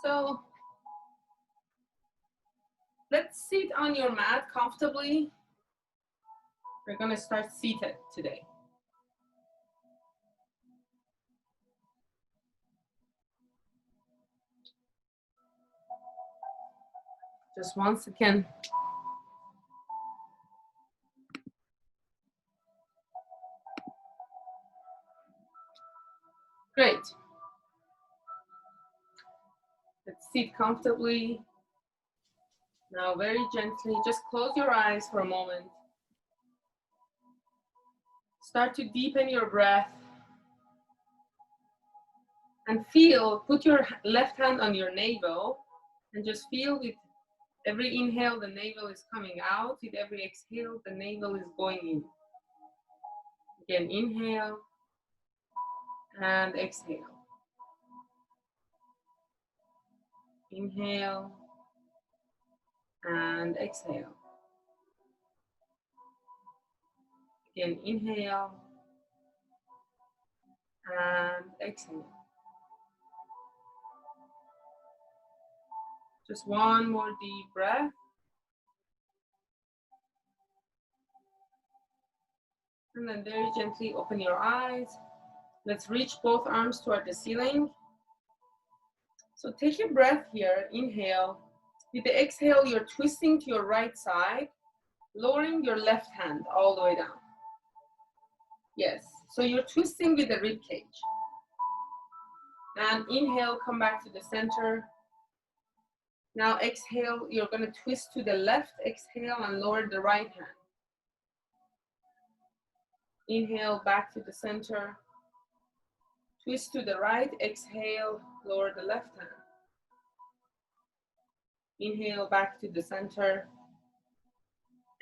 So let's sit on your mat comfortably. We're going to start seated today. Just once again. Great. Let's sit comfortably. Now very gently, just close your eyes for a moment. Start to deepen your breath. And feel, put your left hand on your navel and just feel with every inhale, the navel is coming out. With every exhale, the navel is going in. Again, inhale and exhale. Inhale and exhale. Again, inhale and exhale. Just one more deep breath. And then very gently open your eyes. Let's reach both arms toward the ceiling. So take a breath here, inhale. With the exhale, you're twisting to your right side, lowering your left hand all the way down. Yes, so you're twisting with the rib cage. And inhale, come back to the center. Now exhale, you're gonna twist to the left, exhale and lower the right hand. Inhale, back to the center. Twist to the right, exhale, lower the left hand. Inhale, back to the center.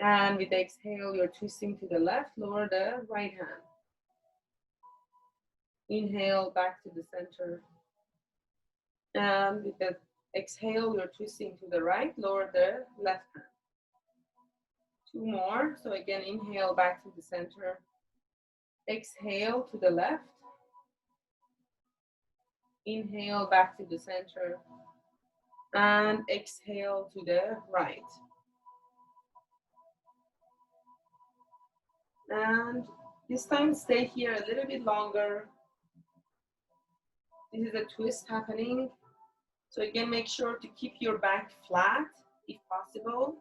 And with the exhale, you're twisting to the left, lower the right hand. Inhale, back to the center. And with the exhale, you're twisting to the right, lower the left hand. Two more. So again, inhale, back to the center. Exhale to the left. Inhale, back to the center. And exhale to the right. And this time, stay here a little bit longer. This is a twist happening. So again, make sure to keep your back flat if possible.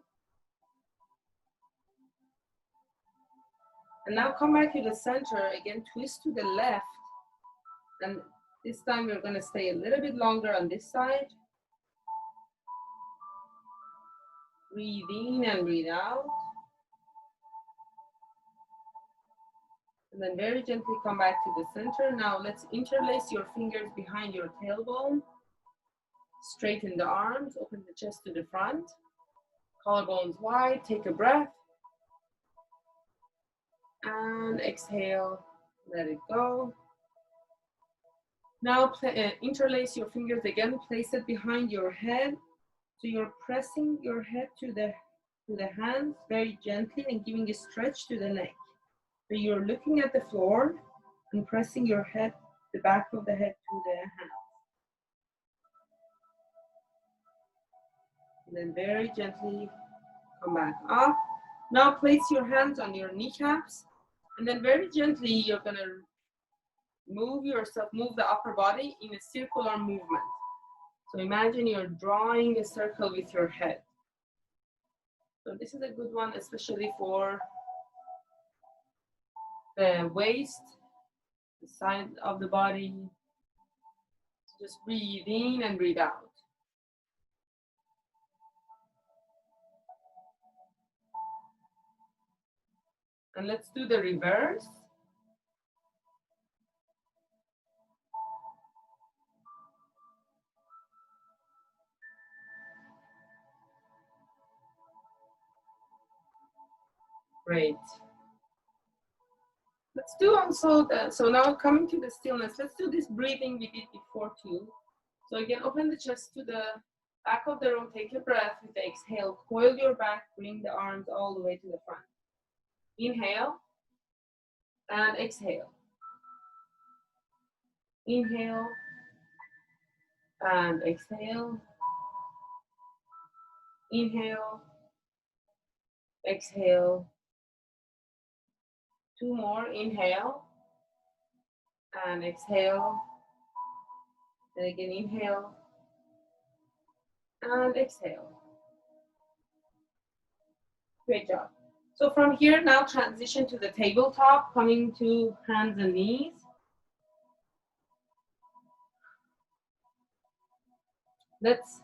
And now come back to the center. Again, twist to the left. And this time we're gonna stay a little bit longer on this side. Breathe in and breathe out. And then very gently come back to the center. Now let's interlace your fingers behind your tailbone. Straighten the arms, open the chest to the front. Collarbones wide, take a breath. And exhale, let it go. Now interlace your fingers again, place it behind your head. So you're pressing your head to the hands very gently and giving a stretch to the neck. So you're looking at the floor and pressing your head, the back of the head to the hands. And then very gently come back up. Now place your hands on your kneecaps and then very gently you're gonna move yourself, move the upper body in a circular movement. So imagine you're drawing a circle with your head. So this is a good one, especially for the waist, the side of the body. So just breathe in and breathe out. And let's do the reverse. Great. Let's do also so now coming to the stillness, let's do this breathing we did before too. So again, open the chest to the back of the room, take a breath with the exhale, coil your back, bring the arms all the way to the front. Inhale and exhale. Inhale And exhale. Inhale. Exhale. 2 more. Inhale. And exhale. And again, inhale. And exhale. Great job. So from here, now transition to the tabletop, coming to hands and knees. Let's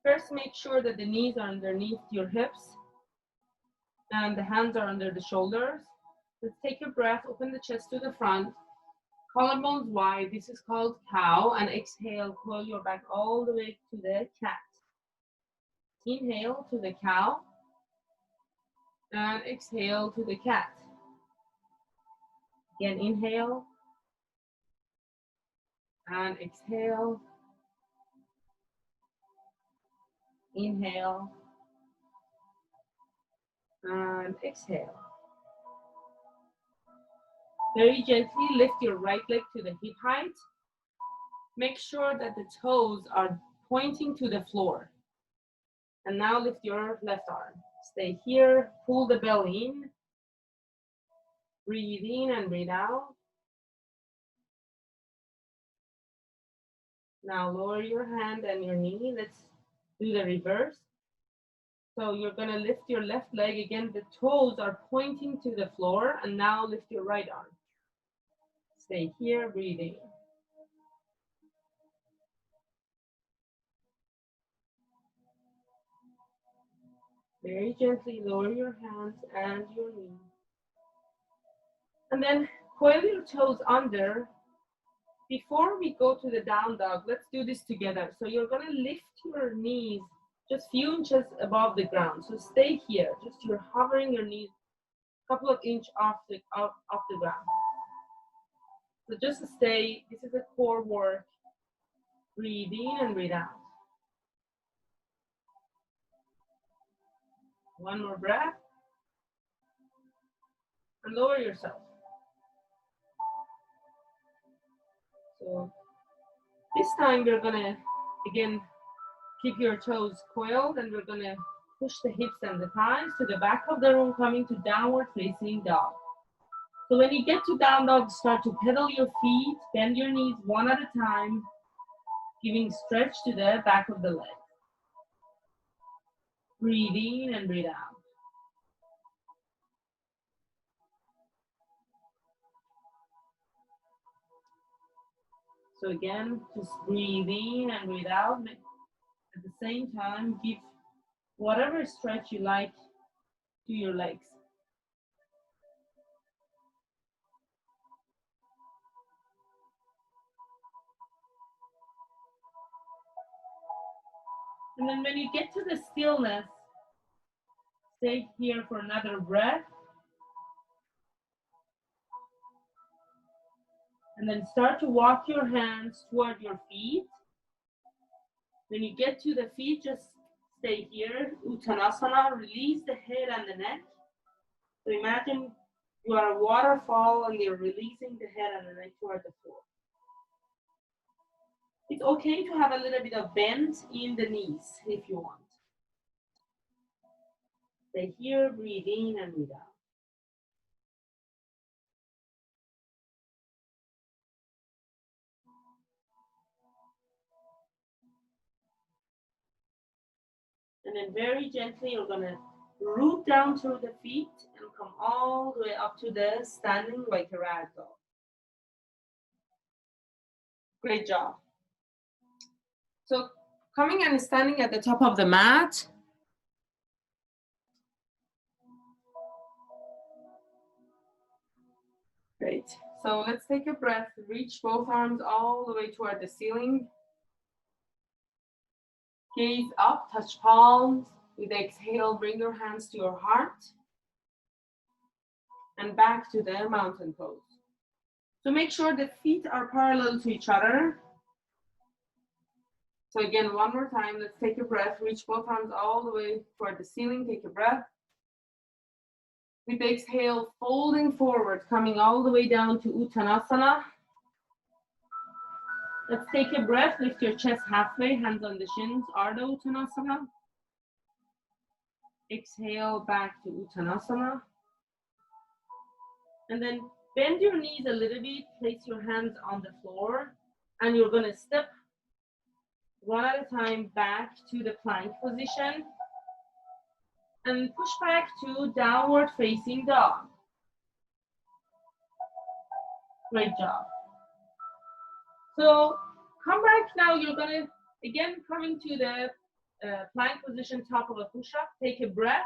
first make sure that the knees are underneath your hips and the hands are under the shoulders. Let's take a breath, open the chest to the front, collarbones wide. This is called cow. And exhale, coil your back all the way to the cat. Inhale to the cow. And exhale to the cat. Again, inhale. And exhale. Inhale. And exhale. Very gently lift your right leg to the hip height. Make sure that the toes are pointing to the floor. And now lift your left arm. Stay here, pull the belly in. Breathe in and breathe out. Now lower your hand and your knee. Let's do the reverse. So you're gonna lift your left leg again. The toes are pointing to the floor. And now lift your right arm. Stay here, breathing. Very gently lower your hands and your knee. And then coil your toes under. Before we go to the down dog, let's do this together. So you're gonna lift your knees just few inches above the ground. So stay here, just you're hovering your knees a couple of inches off the ground. So just stay, this is a core work. Breathe in and breathe out. One more breath. And lower yourself. So this time we're gonna, again, keep your toes coiled and we're gonna push the hips and the thighs to the back of the room, coming to downward facing dog. So when you get to down dog, start to pedal your feet, bend your knees one at a time, giving stretch to the back of the leg. Breathe in and breathe out. So again, just breathe in and breathe out. At the same time, give whatever stretch you like to your legs. And then when you get to the stillness, stay here for another breath. And then start to walk your hands toward your feet. When you get to the feet, just stay here. Uttanasana, release the head and the neck. So imagine you are a waterfall and you're releasing the head and the neck toward the floor. It's okay to have a little bit of bend in the knees if you want. Stay here, breathe in and breathe out. And then very gently, you're gonna root down through the feet and come all the way up to the standing like a rag doll. Great job. So coming and standing at the top of the mat. Great. So let's take a breath. Reach both arms all the way toward the ceiling. Gaze up, touch palms. With the exhale, bring your hands to your heart. And back to the mountain pose. So make sure the feet are parallel to each other. So again, one more time, let's take a breath. Reach both arms all the way toward the ceiling. Take a breath. With the exhale, folding forward, coming all the way down to Uttanasana. Let's take a breath, lift your chest halfway, hands on the shins, Ardha Uttanasana. Exhale back to Uttanasana. And then bend your knees a little bit, place your hands on the floor, and you're gonna step one at a time back to the plank position. And push back to downward facing dog. Great job. So come back now, you're gonna, again, coming to the plank position, top of a push-up. Take a breath,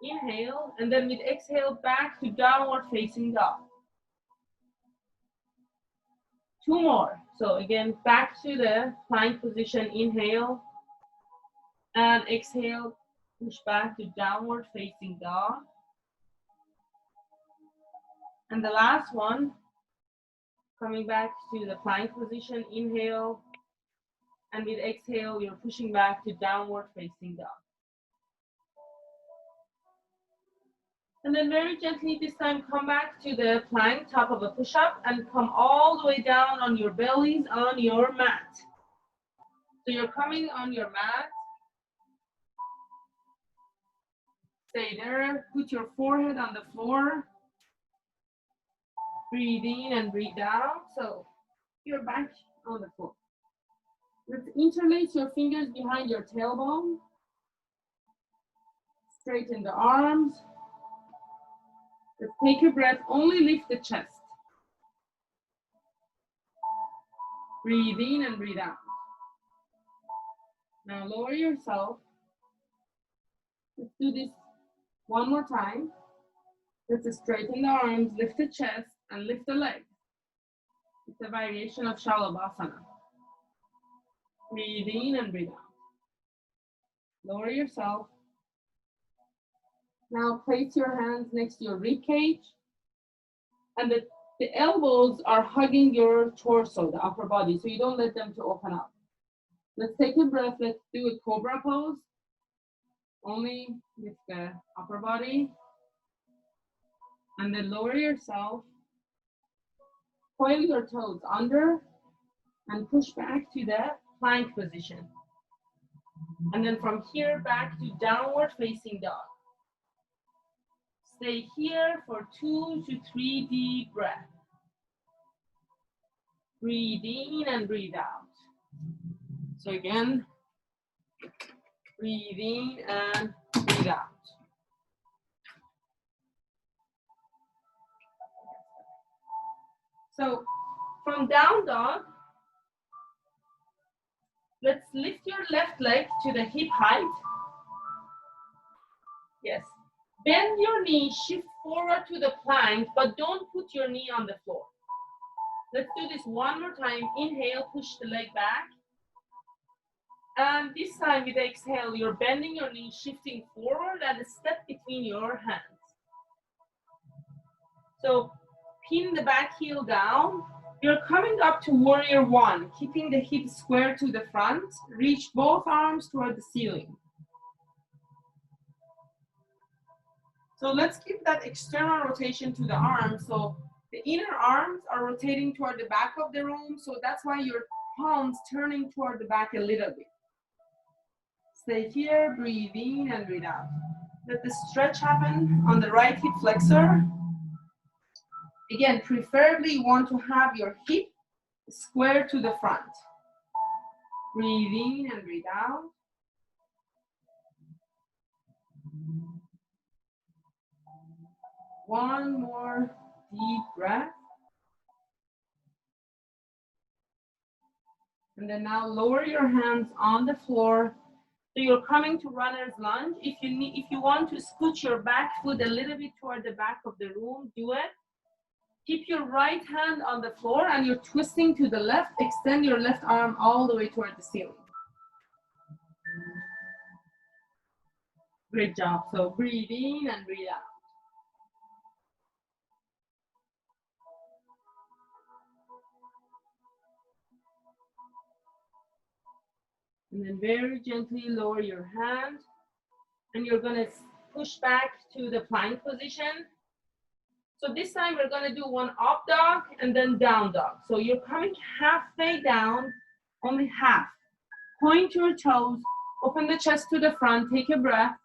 inhale, and then with exhale, back to downward facing dog. 2 more. So again, back to the plank position, inhale, and exhale, push back to downward facing dog. And the last one, coming back to the plank position, inhale, and with exhale, you're pushing back to downward facing dog. And then very gently this time, come back to the plank, top of a push-up, and come all the way down on your bellies on your mat. So you're coming on your mat. Stay there, put your forehead on the floor. Breathe in and breathe out. So you're back on the floor. Let's interlace your fingers behind your tailbone. Straighten the arms. Let's take a breath, only lift the chest. Breathe in and breathe out. Now lower yourself. Let's do this one more time. Let's straighten the arms, lift the chest, and lift the legs. It's a variation of Shalabhasana. Breathe in and breathe out. Lower yourself. Now place your hands next to your rib cage, and the elbows are hugging your torso, the upper body, so you don't let them to open up. Let's take a breath. Let's do a cobra pose, only with the upper body, and then lower yourself. Coil your toes under and push back to the plank position. And then from here back to downward facing dog. Stay here for 2 to 3 deep breaths. Breathe in and breathe out. So again, breathe in and breathe out. So from down dog, let's lift your left leg to the hip height. Yes. Bend your knee, shift forward to the plank, but don't put your knee on the floor. Let's do this one more time. Inhale, push the leg back. And this time with exhale, you're bending your knee, shifting forward and step between your hands. So pin the back heel down. You're coming up to warrior one, keeping the hips square to the front. Reach both arms toward the ceiling. So let's give that external rotation to the arms. So the inner arms are rotating toward the back of the room. So that's why your palms turning toward the back a little bit. Stay here, breathe in and breathe out. Let the stretch happen on the right hip flexor. Again, preferably you want to have your hip square to the front. Breathe in and breathe out. One more deep breath. And then now lower your hands on the floor. So you're coming to runner's lunge. If you want to scoot your back foot a little bit toward the back of the room, do it. Keep your right hand on the floor and you're twisting to the left. Extend your left arm all the way toward the ceiling. Great job. So breathe in and breathe out. And then very gently lower your hand. And you're going to push back to the plank position. So this time we're gonna do one up dog and then down dog. So you're coming halfway down, only half. Point your toes, open the chest to the front, take a breath.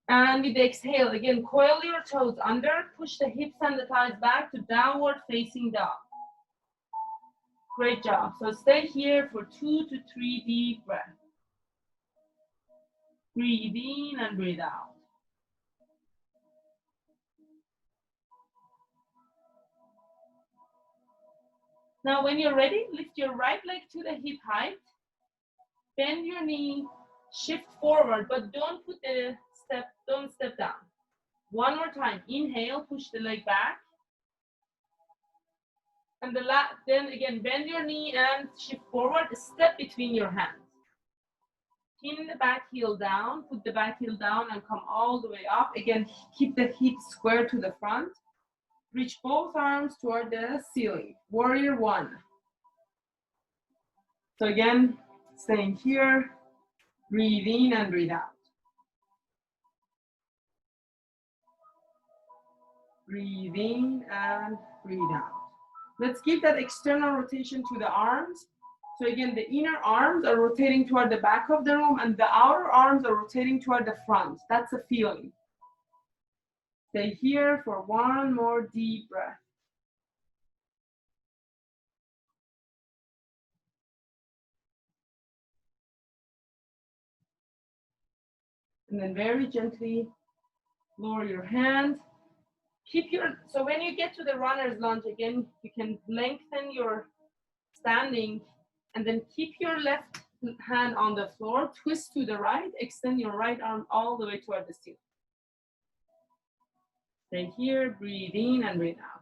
And with the exhale, again, coil your toes under, push the hips and the thighs back to downward facing dog. Great job. So stay here for 2 to 3 deep breaths. Breathe in and breathe out. Now, when you're ready, lift your right leg to the hip height. Bend your knee, shift forward, but don't step down. One more time. Inhale, push the leg back. And then again, bend your knee and shift forward, step between your hands. Pin the back heel down, put the back heel down and come all the way up. Again, keep the hips square to the front. Reach both arms toward the ceiling. Warrior one. So again, staying here, breathe in and breathe out. Breathe in and breathe out. Let's give that external rotation to the arms. So again, the inner arms are rotating toward the back of the room and the outer arms are rotating toward the front. That's a feeling. Stay here for one more deep breath. And then very gently lower your hands. So when you get to the runner's lunge, again, you can lengthen your standing and then keep your left hand on the floor, twist to the right, extend your right arm all the way toward the ceiling. Stay here, breathe in and breathe out.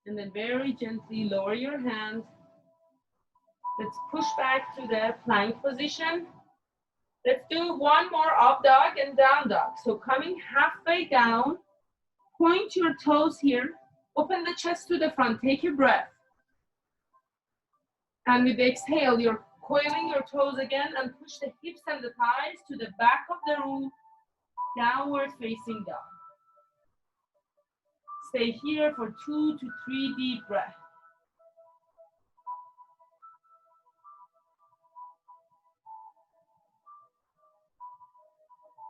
And then very gently lower your hands. Let's push back to the plank position. Let's do one more up dog and down dog. So coming halfway down, point your toes here, open the chest to the front, take a breath. And with the exhale, you're coiling your toes again and push the hips and the thighs to the back of the room, downward facing dog. Stay here for 2 to 3 deep breaths.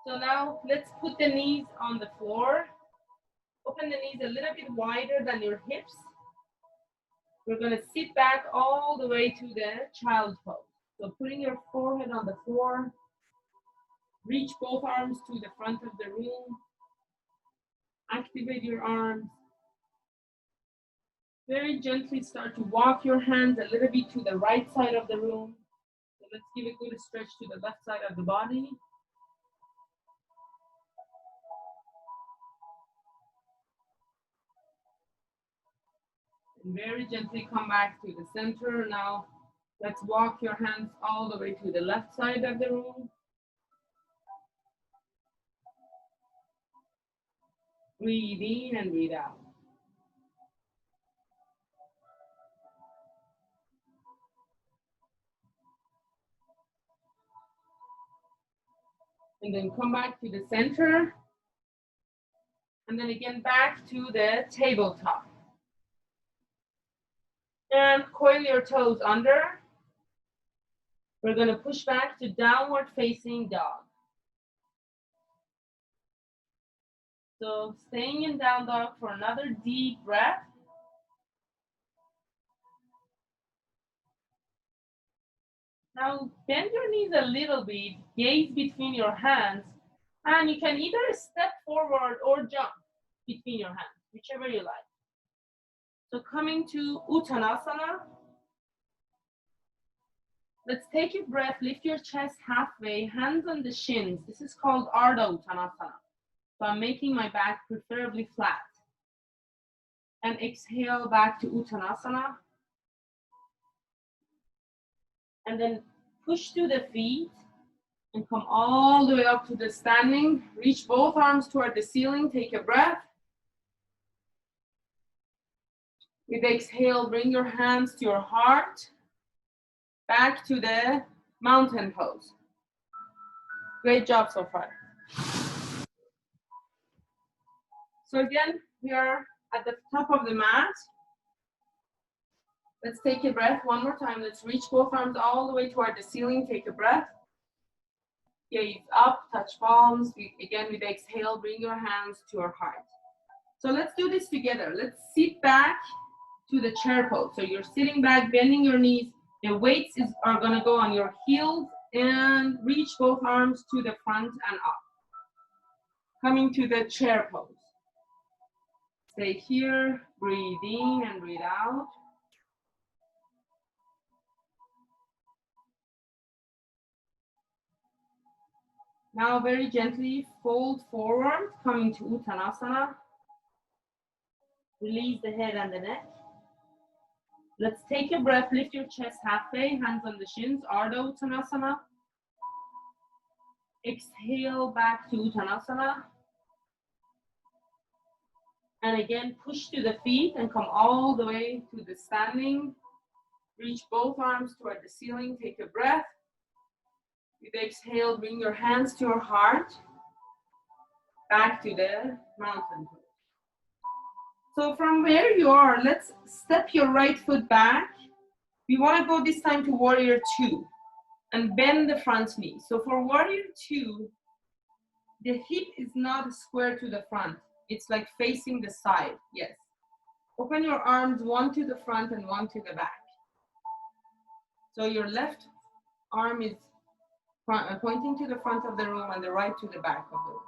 So now let's put the knees on the floor. Open the knees a little bit wider than your hips. We're gonna sit back all the way to the child's pose. So putting your forehead on the floor, reach both arms to the front of the room, activate your arms. Very gently start to walk your hands a little bit to the right side of the room. So let's give a good stretch to the left side of the body. And very gently come back to the center. Now let's walk your hands all the way to the left side of the room. Breathe in and breathe out. And then come back to the center. And then again back to the tabletop. And coil your toes under. We're going to push back to downward facing dog. So staying in down dog for another deep breath. Now bend your knees a little bit, gaze between your hands, and you can either step forward or jump between your hands, whichever you like. So coming to Uttanasana. Let's take a breath, lift your chest halfway, hands on the shins. This is called Ardha Uttanasana. So I'm making my back preferably flat. And exhale back to Uttanasana. And then push to the feet and come all the way up to the standing. Reach both arms toward the ceiling, take a breath. With the exhale, bring your hands to your heart, back to the mountain pose. Great job so far. So again, we are at the top of the mat. Let's take a breath one more time. Let's reach both arms all the way toward the ceiling. Take a breath. Gaze up, touch palms. Again, with the exhale, bring your hands to your heart. So let's do this together. Let's sit back to the chair pose. So you're sitting back, bending your knees. The weights are gonna go on your heels and reach both arms to the front and up. Coming to the chair pose. Stay here, breathe in and breathe out. Now very gently fold forward, coming to Uttanasana. Release the head and the neck. Let's take a breath, lift your chest halfway, hands on the shins, Ardha Uttanasana. Exhale back to Uttanasana. And again, push to the feet and come all the way to the standing. Reach both arms toward the ceiling, take a breath. With the exhale, bring your hands to your heart. Back to the mountain pose. So from where you are, let's step your right foot back. We want to go this time to warrior two and bend the front knee. So for warrior two, the hip is not square to the front. It's like facing the side, yes. Open your arms, one to the front and one to the back. So your left arm is pointing to the front of the room and the right to the back of the room.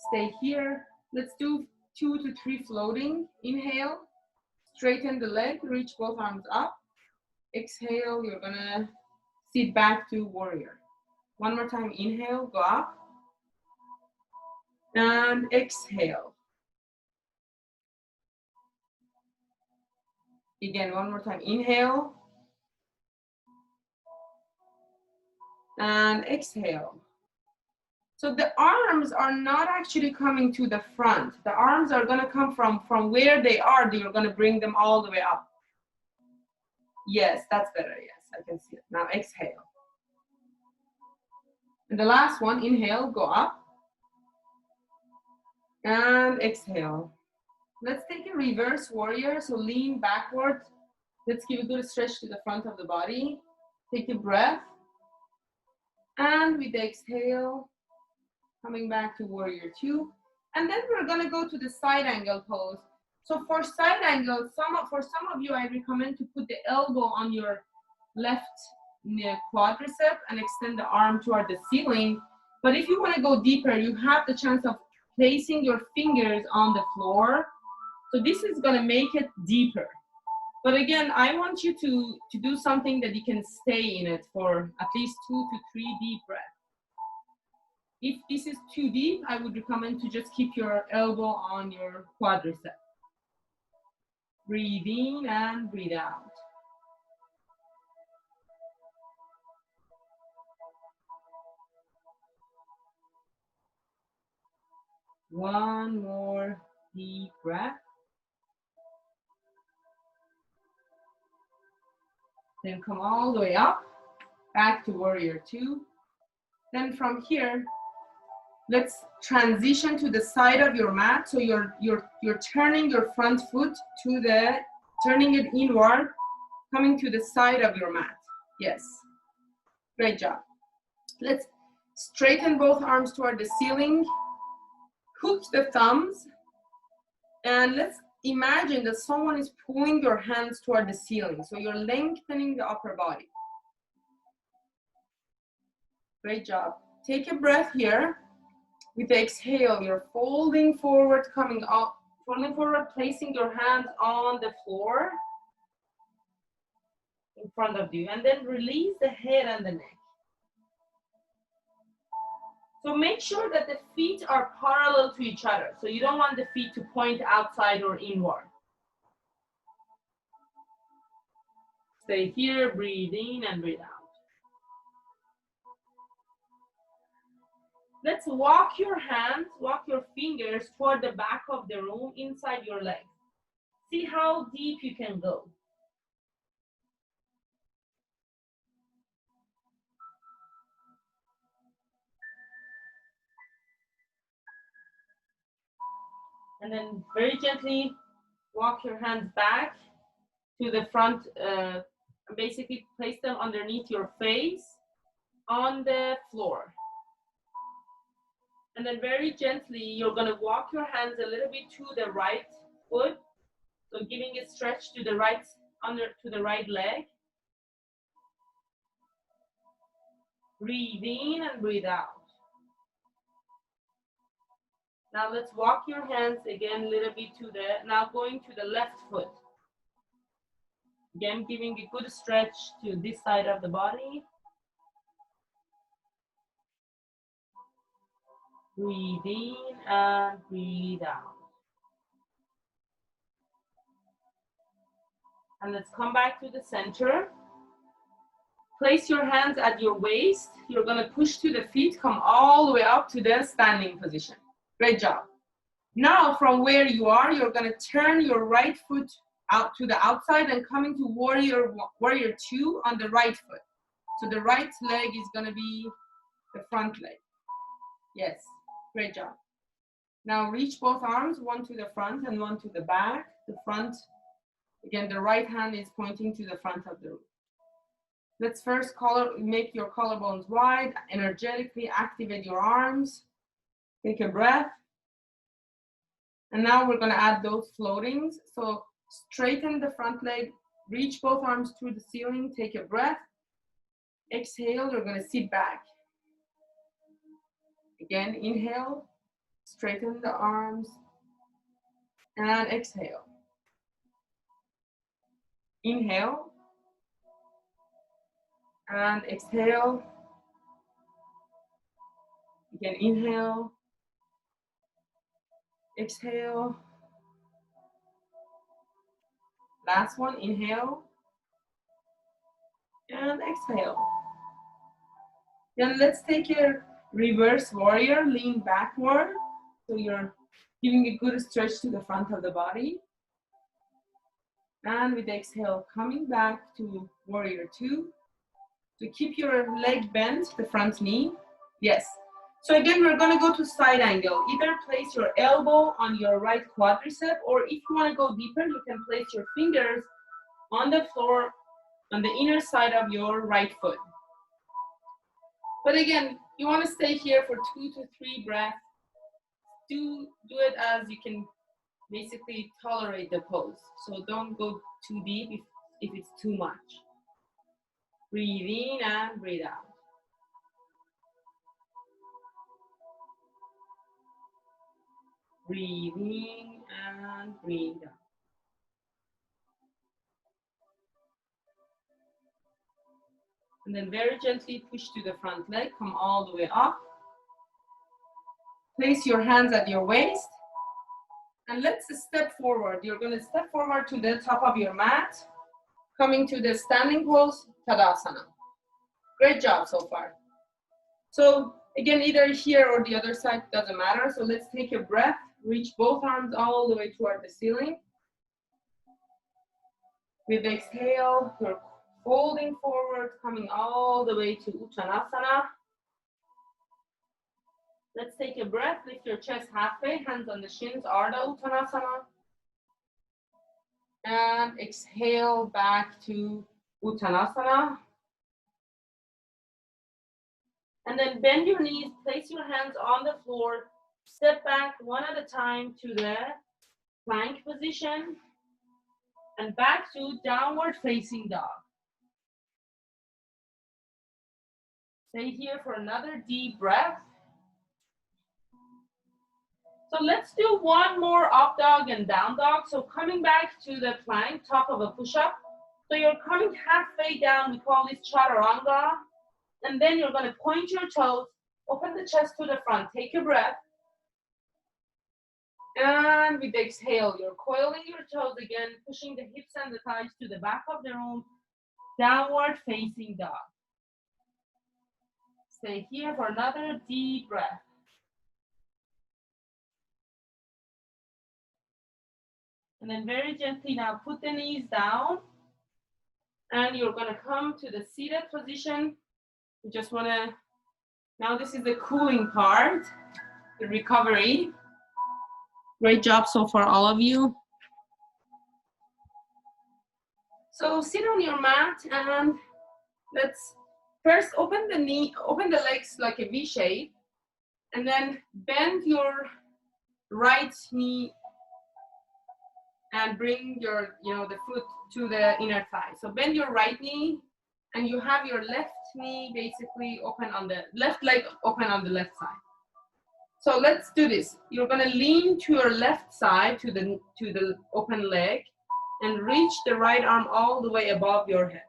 Stay here. Let's do 2 to 3 floating. Inhale, straighten the leg, reach both arms up. Exhale, you're gonna sit back to warrior. One more time, inhale, go up. And exhale. Again, one more time, inhale. And exhale. So the arms are not actually coming to the front. The arms are gonna come from where they are, you're gonna bring them all the way up. Yes, that's better, yes, I can see it. Now exhale. And the last one, inhale, go up. And exhale. Let's take a reverse warrior, so lean backward. Let's give a good stretch to the front of the body. Take a breath. And with the exhale, coming back to warrior two. And then we're gonna go to the side angle pose. So for side angle, for some of you, I recommend to put the elbow on your left quadricep and extend the arm toward the ceiling. But if you wanna go deeper, you have the chance of placing your fingers on the floor. So this is gonna make it deeper. But again, I want you to do something that you can stay in it for at least 2 to 3 deep breaths. If this is too deep, I would recommend to just keep your elbow on your quadricep. Breathe in and breathe out. One more deep breath. Then come all the way up, back to warrior two. Then from here, let's transition to the side of your mat. So you're turning your front foot to turning it inward, coming to the side of your mat. Yes, great job. Let's straighten both arms toward the ceiling, hook the thumbs, and let's imagine that someone is pulling your hands toward the ceiling. So you're lengthening the upper body. Great job. Take a breath here. With the exhale, you're folding forward, coming up, folding forward, placing your hands on the floor in front of you, and then release the head and the neck. So make sure that the feet are parallel to each other. So you don't want the feet to point outside or inward. Stay here, breathe in and breathe out. Let's walk your hands, walk your fingers toward the back of the room inside your legs. See how deep you can go. And then very gently walk your hands back to the front, and basically place them underneath your face on the floor. And then very gently, you're gonna walk your hands a little bit to the right foot. So giving a stretch to the right, to the right leg. Breathe in and breathe out. Now let's walk your hands again a little bit to the, now going to the left foot. Again, giving a good stretch to this side of the body. Breathe in and breathe out. And let's come back to the center. Place your hands at your waist. You're gonna push to the feet, come all the way up to the standing position. Great job. Now from where you are, you're gonna turn your right foot out to the outside and come into warrior two on the right foot. So the right leg is gonna be the front leg. Yes, great job. Now reach both arms, one to the front and one to the back. The front, again, the right hand is pointing to the front of the room. Let's first make your collarbones wide, energetically activate your arms. Take a breath. And now we're gonna add those floatings. So straighten the front leg, reach both arms through the ceiling, take a breath. Exhale, you're gonna sit back. Again, inhale, straighten the arms, and exhale. Inhale, and exhale. Again, inhale, exhale. Last one, inhale, and exhale. Then let's take a reverse warrior, lean backward. So you're giving a good stretch to the front of the body. And with the exhale, coming back to warrior two. So keep your leg bent, the front knee. Yes. So again, we're gonna go to side angle. Either place your elbow on your right quadricep, or if you wanna go deeper, you can place your fingers on the floor, on the inner side of your right foot. But again, you wanna stay here for 2 to 3 breaths. Do it as you can basically tolerate the pose. So don't go too deep if it's too much. Breathe in and breathe out. Breathe in and breathe out. And then very gently push to the front leg, come all the way up. Place your hands at your waist. And let's step forward. You're gonna step forward to the top of your mat, coming to the standing pose, Tadasana. Great job so far. So again, either here or the other side, doesn't matter. So let's take a breath, reach both arms all the way toward the ceiling. With the exhale, you're folding forward, coming all the way to Uttanasana. Let's take a breath, lift your chest halfway, hands on the shins, Ardha Uttanasana. And exhale back to Uttanasana. And then bend your knees, place your hands on the floor, step back one at a time to the plank position, and back to downward facing dog. Stay here for another deep breath. So let's do one more up dog and down dog. So coming back to the plank, top of a push-up. So you're coming halfway down, we call this chaturanga. And then you're gonna point your toes, open the chest to the front, take a breath. And with the exhale, you're coiling your toes again, pushing the hips and the thighs to the back of the room, downward facing dog. Stay here for another deep breath. And then very gently now put the knees down. And you're gonna come to the seated position. You just wanna, now this is the cooling part, the recovery. Great job so far, all of you. So sit on your mat and let's first open the legs like a V shape, and then bend your right knee and bring your, the foot to the inner thigh. So bend your right knee, and you have your left knee basically open on the left leg, open on the left side. So let's do this. You're gonna lean to your left side to the open leg, and reach the right arm all the way above your head.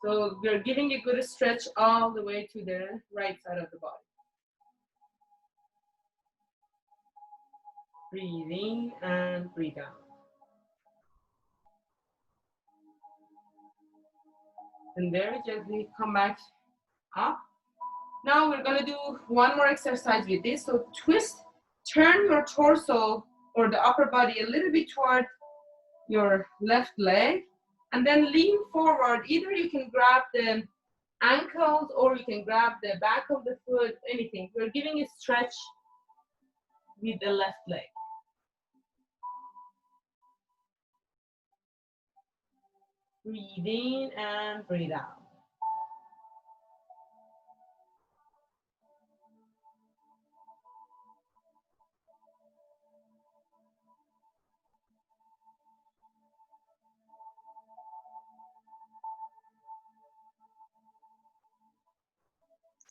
So we're giving a good stretch all the way to the right side of the body. Breathe in and breathe out. And very gently come back up. Now we're gonna do one more exercise with this. So twist, turn your torso or the upper body a little bit toward your left leg, and then lean forward. Either you can grab the ankles or you can grab the back of the foot, anything. We're giving a stretch with the left leg. Breathe in and breathe out.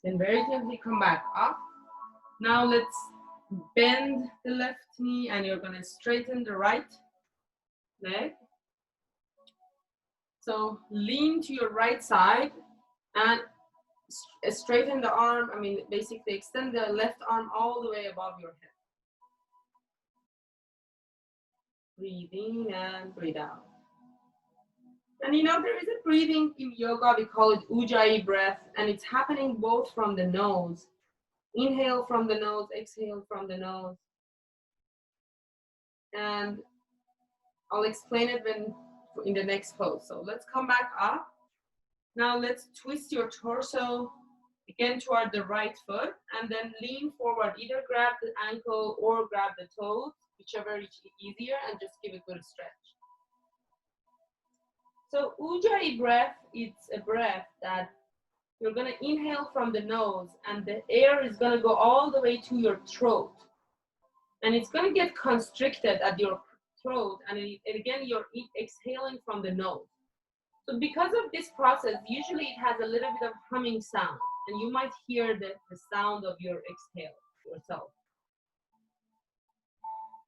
Then very gently come back up. Now let's bend the left knee, and you're gonna straighten the right leg. So lean to your right side and straighten the arm. I mean, basically extend the left arm all the way above your head. Breathe in and breathe out. And there is a breathing in yoga, we call it Ujjayi breath, and it's happening both from the nose. Inhale from the nose, exhale from the nose. And I'll explain it in the next pose. So let's come back up. Now let's twist your torso again toward the right foot, and then lean forward. Either grab the ankle or grab the toes, whichever is easier, and just give a good stretch. So Ujjayi breath, it's a breath that you're gonna inhale from the nose, and the air is gonna go all the way to your throat. And it's gonna get constricted at your throat, and again, you're exhaling from the nose. So because of this process, usually it has a little bit of humming sound, and you might hear the sound of your exhale yourself.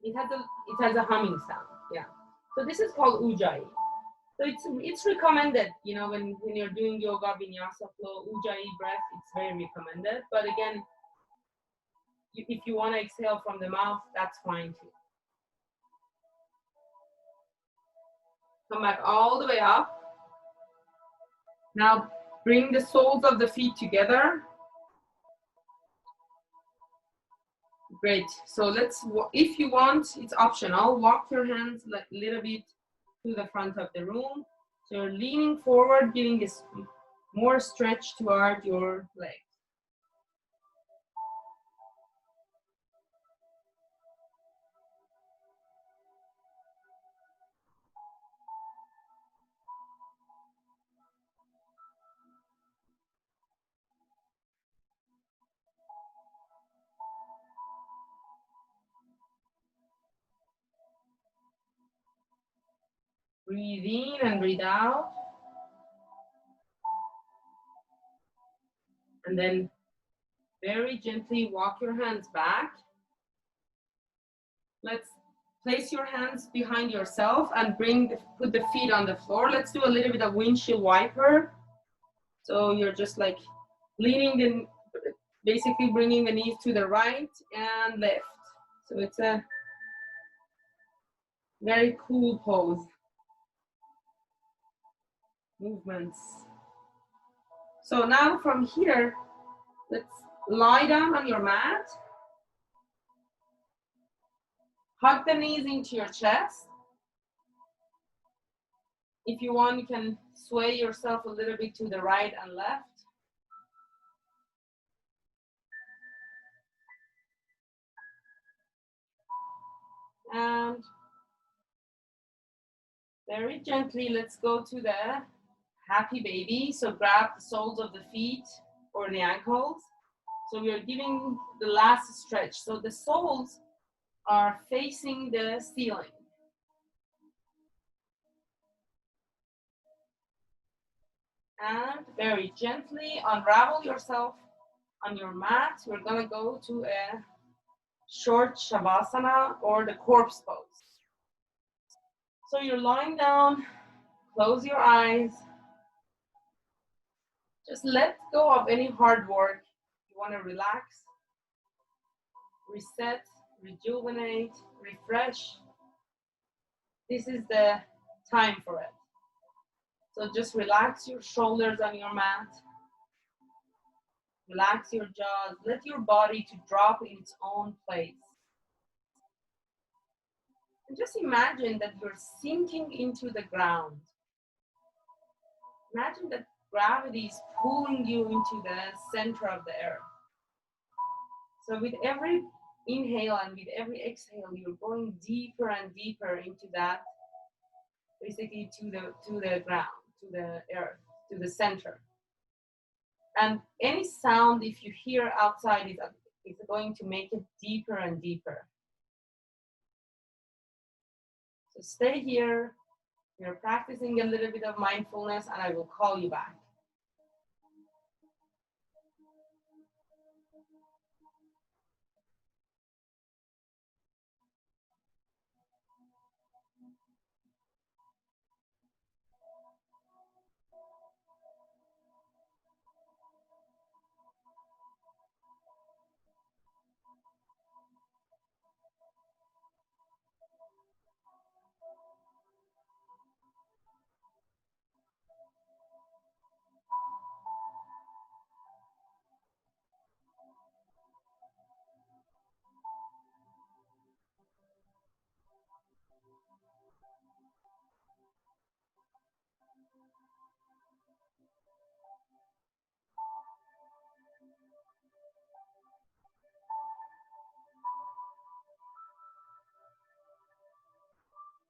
It has a humming sound, yeah. So this is called Ujjayi. So it's recommended, when you're doing yoga, vinyasa flow, Ujjayi breath, it's very recommended. But again, if you want to exhale from the mouth, that's fine too. Come back all the way up. Now bring the soles of the feet together. Great. So let's, if you want, it's optional. Walk your hands like a little bit to the front of the room. So you're leaning forward, giving this more stretch toward your legs. Breathe in and breathe out. And then very gently walk your hands back. Let's place your hands behind yourself and put the feet on the floor. Let's do a little bit of windshield wiper. So you're just like leaning basically bringing the knees to the right and left. So it's a very cool pose. Movements. So now from here, let's lie down on your mat. Hug the knees into your chest. If you want, you can sway yourself a little bit to the right and left. And very gently, let's go to the happy baby. So grab the soles of the feet or the ankles. So we are giving the last stretch. So the soles are facing the ceiling. And very gently unravel yourself on your mat. We're gonna go to a short Shavasana or the corpse pose. So you're lying down, close your eyes. Just let go of any hard work. You wanna relax, reset, rejuvenate, refresh. This is the time for it. So just relax your shoulders on your mat. Relax your jaws. Let your body to drop in its own place. And just imagine that you're sinking into the ground. Imagine that gravity is pulling you into the center of the earth. So with every inhale and with every exhale, you're going deeper and deeper into that, basically to the ground, to the earth, to the center. And any sound, if you hear outside, is going to make it deeper and deeper. So stay here. You're practicing a little bit of mindfulness, and I will call you back.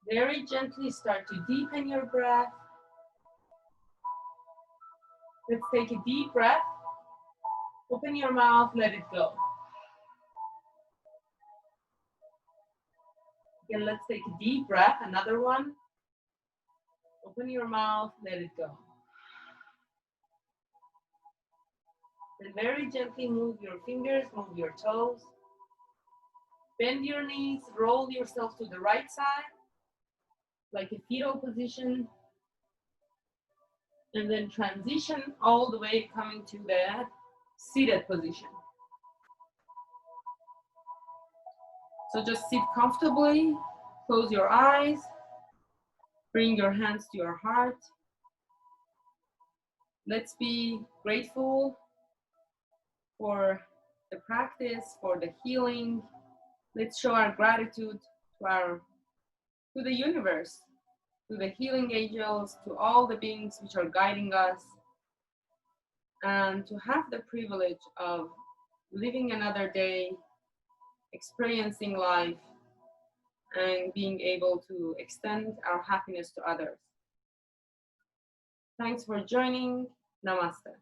Very gently start to deepen your breath. Let's take a deep breath. Open your mouth, let it go. Again, let's take a deep breath, another one. Open your mouth, let it go. Then very gently move your fingers, move your toes. Bend your knees, roll yourself to the right side, like a fetal position. And then transition all the way coming to the seated position. So just sit comfortably, close your eyes, bring your hands to your heart. Let's be grateful for the practice, for the healing. Let's show our gratitude to the universe, to the healing angels, to all the beings which are guiding us, and to have the privilege of living another day, experiencing life, and being able to extend our happiness to others. Thanks for joining. Namaste.